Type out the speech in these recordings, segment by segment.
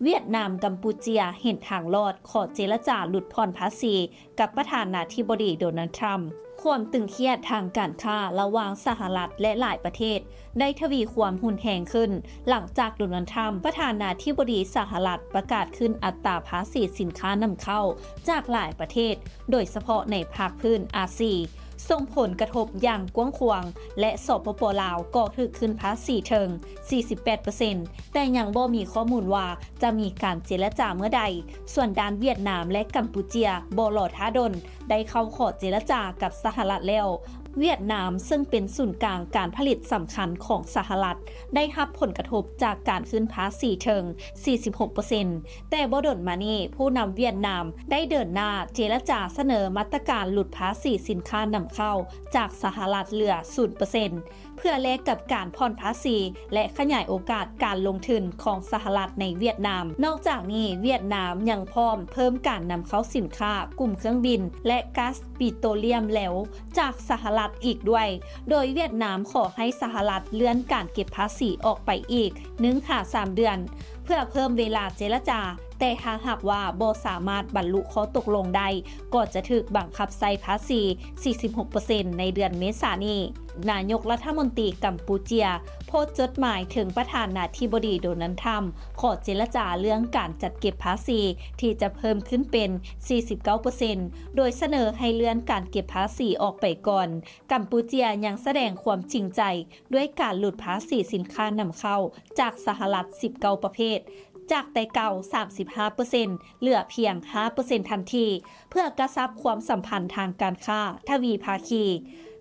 เวียดนามกัมพูเชียเห็นทางรอดขอเจรจาหลุดผ่อนภาษีกับประธานาธิบดีโดนัลด์ทรัมป์ความตึงเครียดทางการค้าระหว่างสหรัฐและหลายประเทศได้ทวีความหุนแหงขึ้นหลังจากโดนัลด์ทรัมป์ประธานาธิบดีสหรัฐประกาศขึ้นอัตราภาษีสินค้านำเข้าจากหลายประเทศโดยเฉพาะในภาคพื้นอาเซียนส่งผลกระทบอย่างกว้างขวางและสปป.ลาวก็ถูกขึ้นภาษีถึง 48% แต่ยังบ่มีข้อมูลว่าจะมีการเจรจาเมื่อใดส่วนด้านเวียดนามและกัมพูเชียบ่รอท้าดนได้เข้าขอเจรจากับสหรัฐแล้วเวียดนามซึ่งเป็นศูนย์กลางการผลิตสำคัญของสหรัฐได้รับผลกระทบจากการขึ้นภาษีถึง 46% แต่บ่ดนมานี้ผู้นำเวียดนามได้เดินหน้าเจรจาเสนอมาตรการลดภาษีสินค้านำเข้าจากสหรัฐเหลือ 0% เพื่อแลกกับการผ่อนภาษีและขยายโอกาสการลงทุนของสหรัฐในเวียดนามนอกจากนี้เวียดนามยังพร้อมเพิ่มการนำเข้าสินค้ากลุ่มเครื่องบินและก๊าซปิโตรเลียมแล้วจากสหรัฐอีกด้วยโดยเวียดนามขอให้สหรัฐเลื่อนการเก็บภาษีออกไปอีก 1-3 เดือนเพื่อเพิ่มเวลาเจรจาแต่หากว่าบ่สามารถบรรลุข้อตกลงได้ก็จะถูกบังคับใส่ภาษี 46% ในเดือนเมษายนนี้นายกรัฐมนตรีกัมพูเชียโพสต์จดหมายถึงประธานาธิบดีโดนัลด์ทรัมป์ขอเจรจาเรื่องการจัดเก็บภาษีที่จะเพิ่มขึ้นเป็น 49% โดยเสนอให้เลื่อนการเก็บภาษีออกไปก่อนกัมพูเชียยังแสดงความจริงใจด้วยการลดภาษีสินค้านำเข้าจากสหรัฐ 19 ประเภทจากแต่เก่า 35% เหลือเพียง 5% ทันทีเพื่อกระชับความสัมพันธ์ทางการค้าทวีภาคี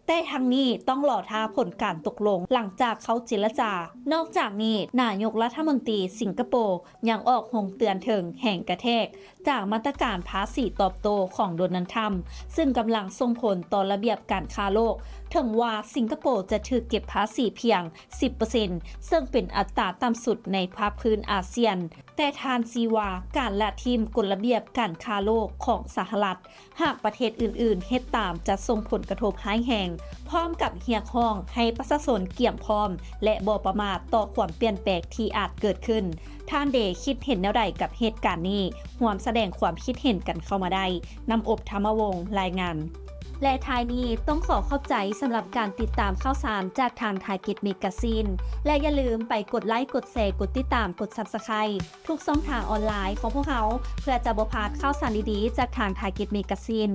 แต่ทั้งนี้ต้องรอท่าผลการตกลงหลังจากเขาเจรจานอกจากนี้นายกรัฐมนตรีสิงคโปร์ยังออกหงเตือนถึงแห่งกระแทกจากมาตรการภาษีตอบโต้ของโดนัลด์ทรัมป์ซึ่งกำลังส่งผลต่อระเบียบการค้าโลกถึงว่าสิงคโปร์จะถูกเก็บภาษีเพียง 10% ซึ่งเป็นอัตราต่ำสุดในภาคพื้นอาเซียนแต่ทานซีวาการละทิมกฎระเบียบการค้าโลกของสหรัฐหากประเทศอื่นๆเฮ็ดตามจะส่งผลกระทบร้ายแรงพร้อมกับเรียกร้องให้ประชาชนเกี่ยมพร้อมและบ่ประมาทต่อความเปลี่ยนแปลงที่อาจเกิดขึ้นท่านเดคิดเห็นแนวใดกับเหตุการณ์นี้ร่วมแสดงความคิดเห็นกันเข้ามาได้นำอบธรรมวงศ์รายงานและท้ายนี้ต้องขอขอบใจสำหรับการติดตามข่าวสารจากทาง Target Magazine และอย่าลืมไปกดไลค์กดแชร์กดติดตามกด Subscribe ทุกช่องทางออนไลน์ของพวกเขาเพื่อจะบ่พลาดข่าวสารดีๆจากทาง Target Magazine